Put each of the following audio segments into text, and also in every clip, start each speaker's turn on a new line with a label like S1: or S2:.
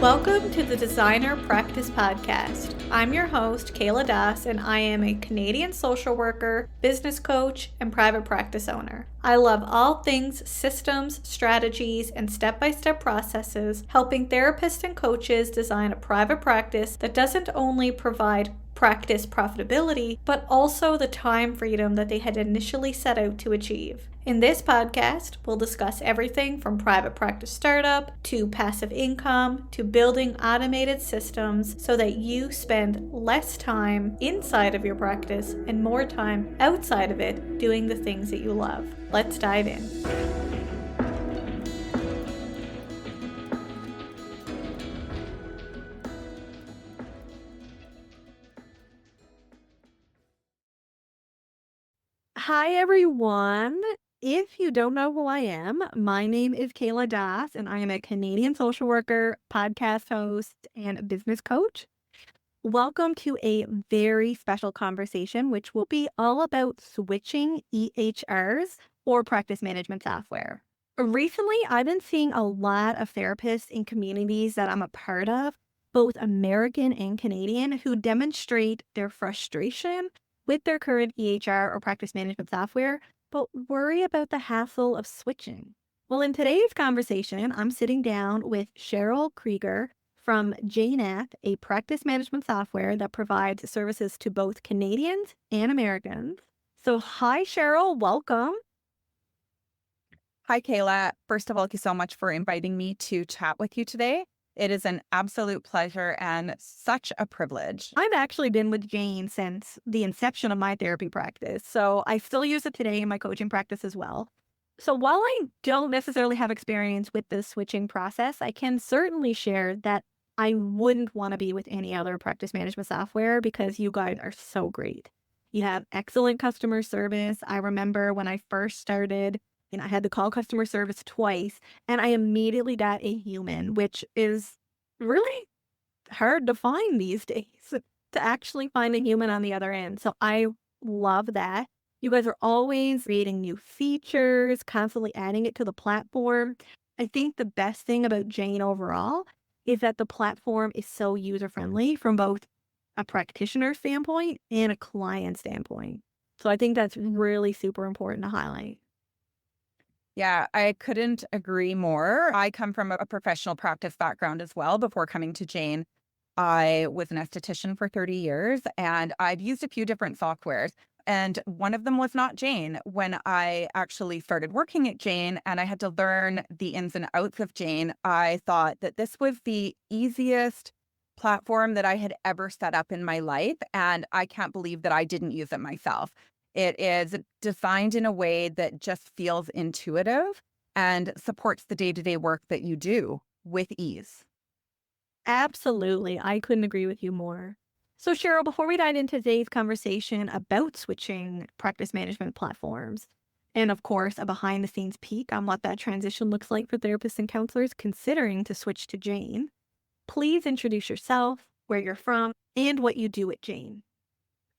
S1: Welcome to the Designer Practice Podcast. I'm your host, Kayla Das, and I am a Canadian social worker, business coach, and private practice owner. I love all things systems, strategies, and step-by-step processes, helping therapists and coaches design a private practice that doesn't only provide practice profitability, but also the time freedom that they had initially set out to achieve. In this podcast, we'll discuss everything from private practice startup to passive income to building automated systems so that you spend less time inside of your practice and more time outside of it doing the things that you love. Let's dive in.
S2: Hi, everyone. If you don't know who I am, my name is Kayla Das, and I am a Canadian social worker, podcast host, and business coach. Welcome to a very special conversation, which will be all about switching EHRs or practice management software. Recently, I've been seeing a lot of therapists in communities that I'm a part of, both American and Canadian, who demonstrate their frustration with their current EHR or practice management software, but worry about the hassle of switching. Well, in today's conversation, I'm sitting down with Cheryl Krieger from JNAP, a practice management software that provides services to both Canadians and Americans. So, hi, Cheryl, welcome.
S3: Hi, Kayla. First of all, thank you so much for inviting me to chat with you today. It is an absolute pleasure and such a privilege.
S2: I've actually been with Jane since the inception of my therapy practice, so I still use it today in my coaching practice as well. So while I don't necessarily have experience with the switching process, I can certainly share that I wouldn't want to be with any other practice management software because you guys are so great. You have excellent customer service. I remember when I first started, I had to call customer service twice, and I immediately got a human, which is really hard to find these days, to actually find a human on the other end. So I love that. You guys are always creating new features, constantly adding it to the platform. I think the best thing about Jane overall is that the platform is so user friendly from both a practitioner standpoint and a client standpoint. So I think that's really super important to highlight.
S3: Yeah, I couldn't agree more. I come from a professional practice background as well. Before coming to Jane, I was an esthetician for 30 years and I've used a few different softwares. And one of them was not Jane. When I actually started working at Jane and I had to learn the ins and outs of Jane, I thought that this was the easiest platform that I had ever set up in my life. And I can't believe that I didn't use it myself. It is designed in a way that just feels intuitive and supports the day-to-day work that you do with ease.
S2: Absolutely. I couldn't agree with you more. So, Cheryl, before we dive into today's conversation about switching practice management platforms, and of course, a behind the scenes peek on what that transition looks like for therapists and counselors considering to switch to Jane, please introduce yourself, where you're from, and what you do at Jane.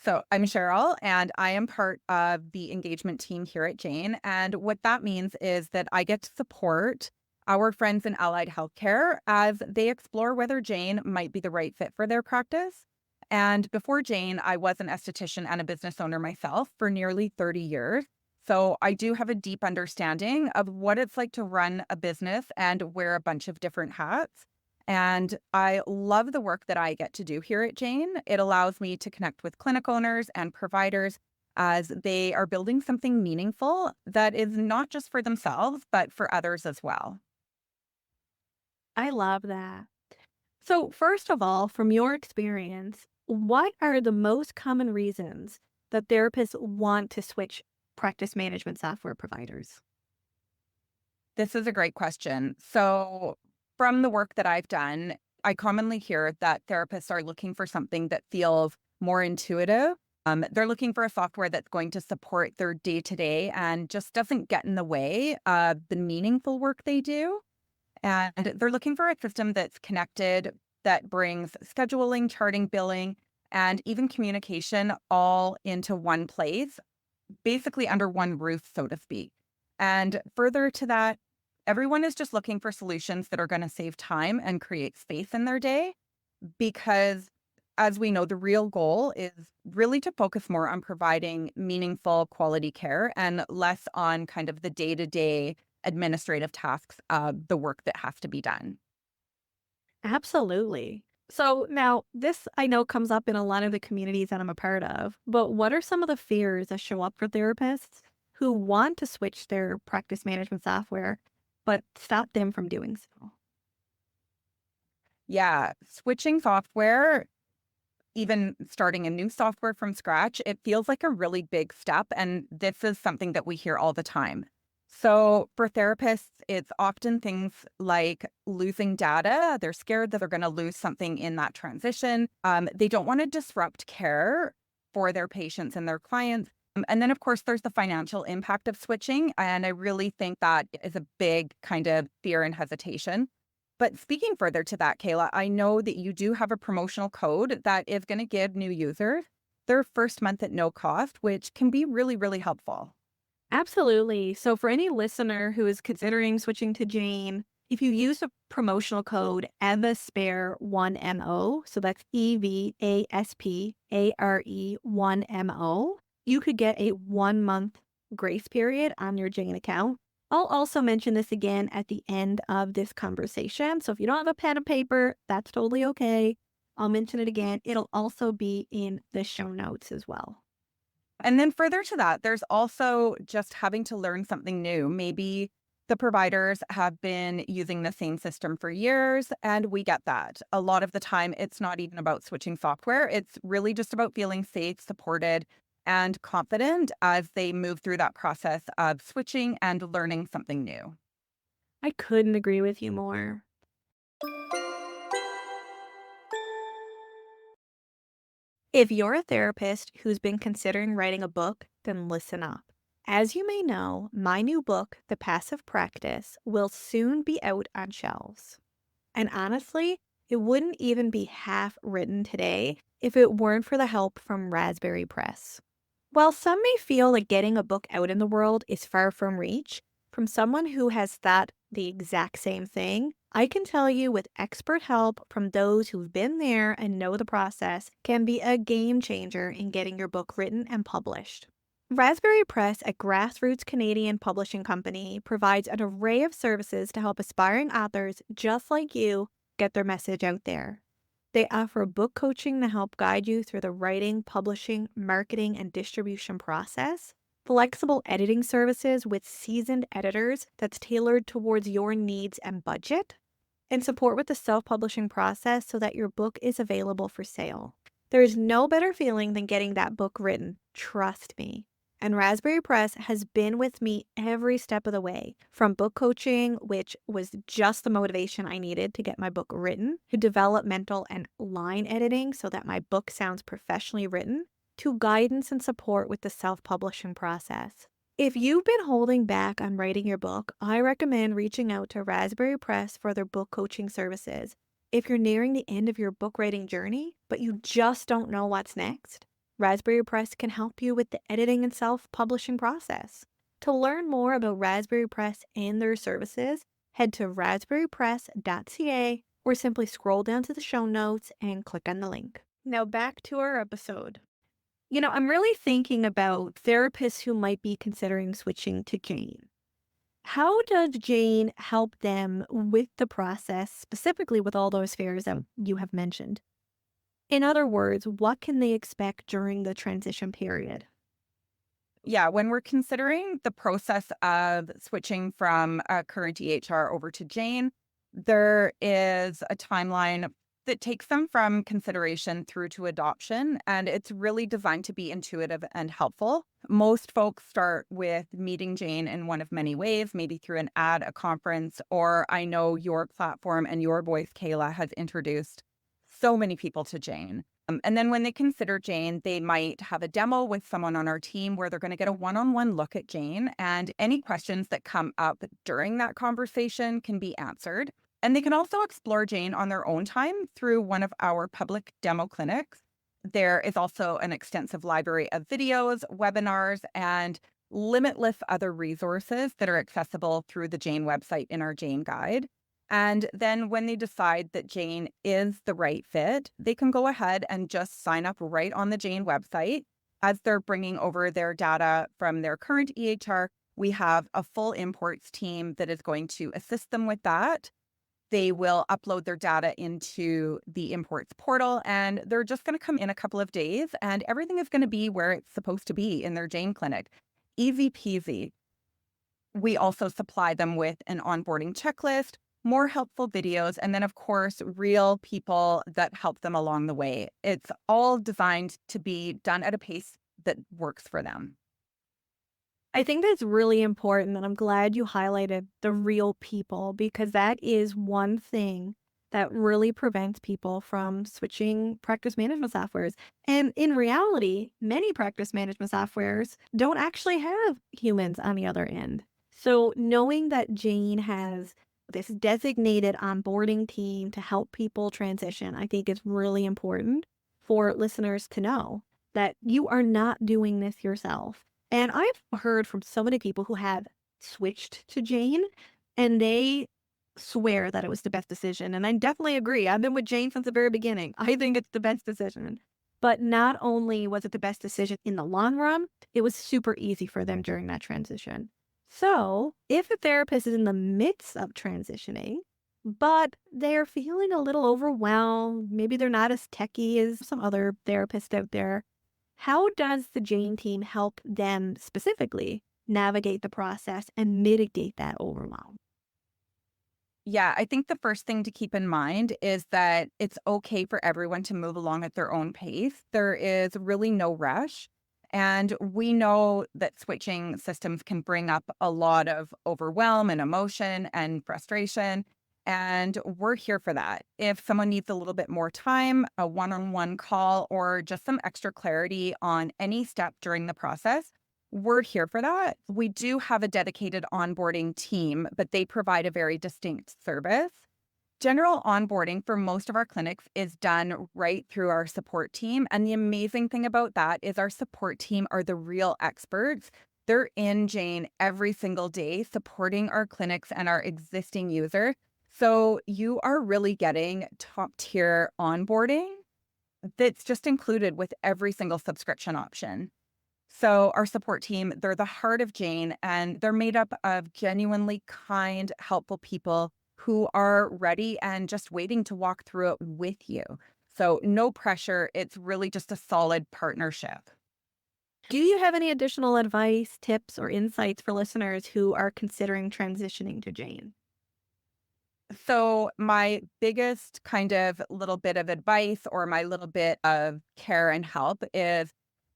S3: So I'm Cheryl, and I am part of the engagement team here at Jane. And what that means is that I get to support our friends in allied healthcare as they explore whether Jane might be the right fit for their practice. And before Jane, I was an esthetician and a business owner myself for nearly 30 years. So I do have a deep understanding of what it's like to run a business and wear a bunch of different hats. And I love the work that I get to do here at Jane. It allows me to connect with clinic owners and providers as they are building something meaningful that is not just for themselves, but for others as well.
S2: I love that. So, first of all, from your experience, what are the most common reasons that therapists want to switch practice management software providers?
S3: This is a great question. So, from the work that I've done, I commonly hear that therapists are looking for something that feels more intuitive. They're looking for a software that's going to support their day to day and just doesn't get in the way of the meaningful work they do. And they're looking for a system that's connected, that brings scheduling, charting, billing, and even communication all into one place, basically under one roof, so to speak. And further to that, Everyone is just looking for solutions that are going to save time and create space in their day because, as we know, the real goal is really to focus more on providing meaningful quality care and less on kind of the day-to-day administrative tasks of the work that has to be done.
S2: Absolutely. So now this I know comes up in a lot of the communities that I'm a part of, but what are some of the fears that show up for therapists who want to switch their practice management software, but stop them from doing so?
S3: Yeah, switching software, even starting a new software from scratch, it feels like a really big step. And this is something that we hear all the time. So for therapists, it's often things like losing data. They're scared that they're going to lose something in that transition. They don't want to disrupt care for their patients and their clients. And then, of course, there's the financial impact of switching. And I really think that is a big kind of fear and hesitation. But speaking further to that, Kayla, I know that you do have a promotional code that is going to give new users their first month at no cost, which can be really, really helpful.
S2: Absolutely. So for any listener who is considering switching to Jane, if you use a promotional code EVASPARE1MO, so that's EVASPARE1MO, you could get a 1 month grace period on your Jane account. I'll also mention this again at the end of this conversation. So if you don't have a pen and paper, that's totally okay. I'll mention it again. It'll also be in the show notes as well.
S3: And then further to that, there's also just having to learn something new. Maybe the providers have been using the same system for years, and we get that. A lot of the time, it's not even about switching software. It's really just about feeling safe, supported, and confident as they move through that process of switching and learning something new.
S2: I couldn't agree with you more. If you're a therapist who's been considering writing a book, then listen up. As you may know, my new book, The Passive Practice, will soon be out on shelves. And honestly, it wouldn't even be half written today if it weren't for the help from Raspberry Press. While some may feel like getting a book out in the world is far from reach, from someone who has thought the exact same thing, I can tell you with expert help from those who've been there and know the process can be a game changer in getting your book written and published. Raspberry Press, a grassroots Canadian publishing company, provides an array of services to help aspiring authors just like you get their message out there. They offer book coaching to help guide you through the writing, publishing, marketing, and distribution process, flexible editing services with seasoned editors that's tailored towards your needs and budget, and support with the self-publishing process so that your book is available for sale. There is no better feeling than getting that book written, trust me. And Raspberry Press has been with me every step of the way, from book coaching, which was just the motivation I needed to get my book written, to developmental and line editing so that my book sounds professionally written, to guidance and support with the self-publishing process. If you've been holding back on writing your book, I recommend reaching out to Raspberry Press for their book coaching services. If you're nearing the end of your book writing journey, but you just don't know what's next, Raspberry Press can help you with the editing and self-publishing process. To learn more about Raspberry Press and their services, head to raspberrypress.ca or simply scroll down to the show notes and click on the link. Now back to our episode. I'm really thinking about therapists who might be considering switching to Jane. How does Jane help them with the process, specifically with all those fears that you have mentioned? In other words, what can they expect during the transition period?
S3: Yeah, when we're considering the process of switching from a current EHR over to Jane, there is a timeline that takes them from consideration through to adoption, and it's really designed to be intuitive and helpful. Most folks start with meeting Jane in one of many ways, maybe through an ad, a conference, or I know your platform and your voice, Kayla, has introduced so many people to Jane. And then when they consider Jane, they might have a demo with someone on our team where they're going to get a one-on-one look at Jane, and any questions that come up during that conversation can be answered. And they can also explore Jane on their own time through one of our public demo clinics. There is also an extensive library of videos, webinars, and limitless other resources that are accessible through the Jane website in our Jane Guide. And then when they decide that Jane is the right fit, they can go ahead and just sign up right on the Jane website. As they're bringing over their data from their current EHR, we have a full imports team that is going to assist them with that. They will upload their data into the imports portal, and they're just going to come in a couple of days, and everything is going to be where it's supposed to be in their Jane clinic. Easy peasy. We also supply them with an onboarding checklist, more helpful videos, and then, of course, real people that help them along the way. It's all designed to be done at a pace that works for them.
S2: I think that's really important, and I'm glad you highlighted the real people, because that is one thing that really prevents people from switching practice management softwares. And in reality, many practice management softwares don't actually have humans on the other end. So knowing that Jane has this designated onboarding team to help people transition, I think is really important for listeners to know that you are not doing this yourself. And I've heard from so many people who have switched to Jane, and they swear that it was the best decision. And I definitely agree. I've been with Jane since the very beginning. I think it's the best decision. But not only was it the best decision in the long run, it was super easy for them during that transition. So if a therapist is in the midst of transitioning, but they're feeling a little overwhelmed, maybe they're not as techy as some other therapists out there, how does the Jane team help them specifically navigate the process and mitigate that overwhelm?
S3: Yeah, I think the first thing to keep in mind is that it's okay for everyone to move along at their own pace. There is really no rush. And we know that switching systems can bring up a lot of overwhelm and emotion and frustration. And we're here for that. If someone needs a little bit more time, a one-on-one call, or just some extra clarity on any step during the process, we're here for that. We do have a dedicated onboarding team, but they provide a very distinct service. General onboarding for most of our clinics is done right through our support team. And the amazing thing about that is our support team are the real experts. They're in Jane every single day, supporting our clinics and our existing user. So you are really getting top tier onboarding that's just included with every single subscription option. So our support team, they're the heart of Jane, and they're made up of genuinely kind, helpful people who are ready and just waiting to walk through it with you. So no pressure. It's really just a solid partnership.
S2: Do you have any additional advice, tips, or insights for listeners who are considering transitioning to Jane?
S3: So my biggest kind of little bit of advice or my little bit of care and help is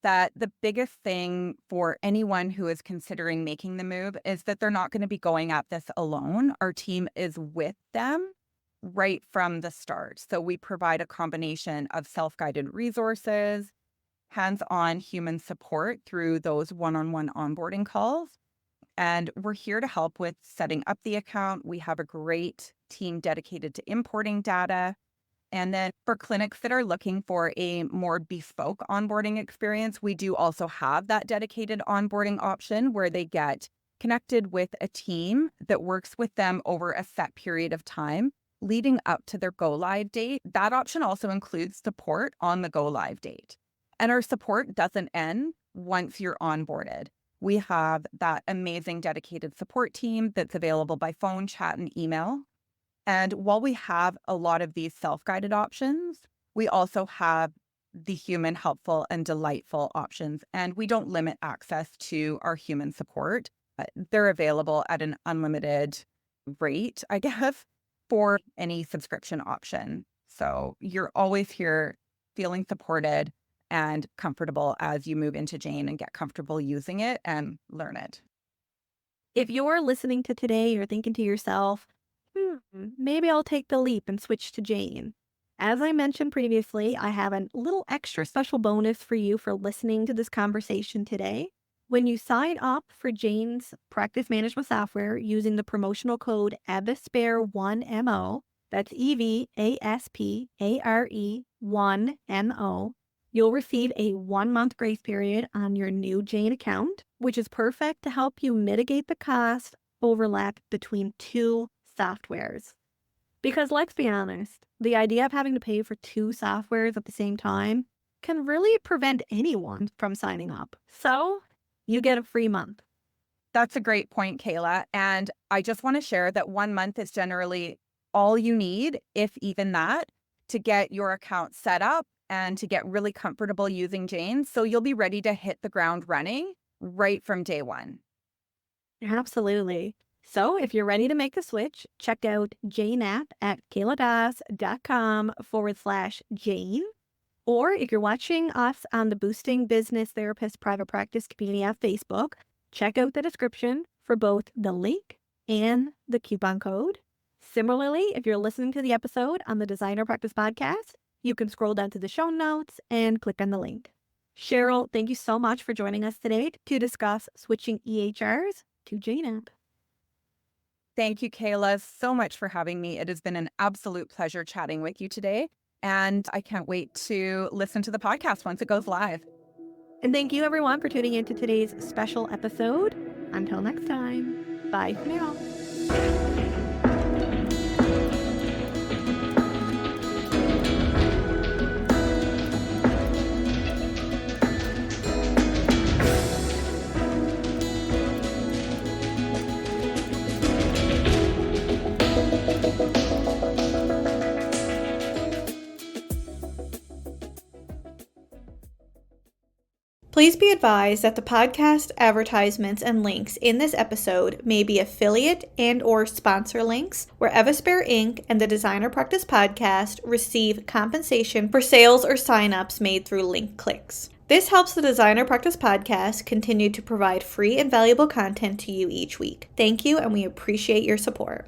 S3: that the biggest thing for anyone who is considering making the move is that they're not going to be going at this alone. Our team is with them right from the start. So we provide a combination of self-guided resources, hands-on human support through those one-on-one onboarding calls. And we're here to help with setting up the account. We have a great team dedicated to importing data. And then for clinics that are looking for a more bespoke onboarding experience, we do also have that dedicated onboarding option where they get connected with a team that works with them over a set period of time leading up to their go live date. That option also includes support on the go live date. And our support doesn't end once you're onboarded. We have that amazing dedicated support team that's available by phone, chat, and email. And while we have a lot of these self-guided options, we also have the human, helpful, and delightful options. And we don't limit access to our human support. They're available at an unlimited rate, I guess, for any subscription option. So you're always here feeling supported and comfortable as you move into Jane and get comfortable using it and learn it.
S2: If you're listening to today, you're thinking to yourself, maybe I'll take the leap and switch to Jane. As I mentioned previously, I have a little extra special bonus for you for listening to this conversation today. When you sign up for Jane's practice management software using the promotional code EVASPARE1MO, that's EVASPARE1MO, You'll receive a 1-month grace period on your new Jane account, which is perfect to help you mitigate the cost overlap between two softwares. Because let's be honest, the idea of having to pay for two softwares at the same time can really prevent anyone from signing up. So you get a free month.
S3: That's a great point, Kayla. And I just want to share that 1 month is generally all you need, if even that, to get your account set up and to get really comfortable using Jane. So you'll be ready to hit the ground running right from day one.
S2: Absolutely. So if you're ready to make the switch, check out Jane app at kayladas.com/Jane. Or if you're watching us on the Boosting Business Therapist Private Practice community on Facebook, check out the description for both the link and the coupon code. Similarly, if you're listening to the episode on the Designer Practice Podcast, you can scroll down to the show notes and click on the link. Cheryl, thank you so much for joining us today to discuss switching EHRs to Jane app.
S3: Thank you, Kayla, so much for having me. It has been an absolute pleasure chatting with you today. And I can't wait to listen to the podcast once it goes live.
S2: And thank you, everyone, for tuning into today's special episode. Until next time, bye for now.
S1: Please be advised that the podcast advertisements and links in this episode may be affiliate and/or sponsor links where Evaspare Inc. and the Designer Practice Podcast receive compensation for sales or signups made through link clicks. This helps the Designer Practice Podcast continue to provide free and valuable content to you each week. Thank you, and we appreciate your support.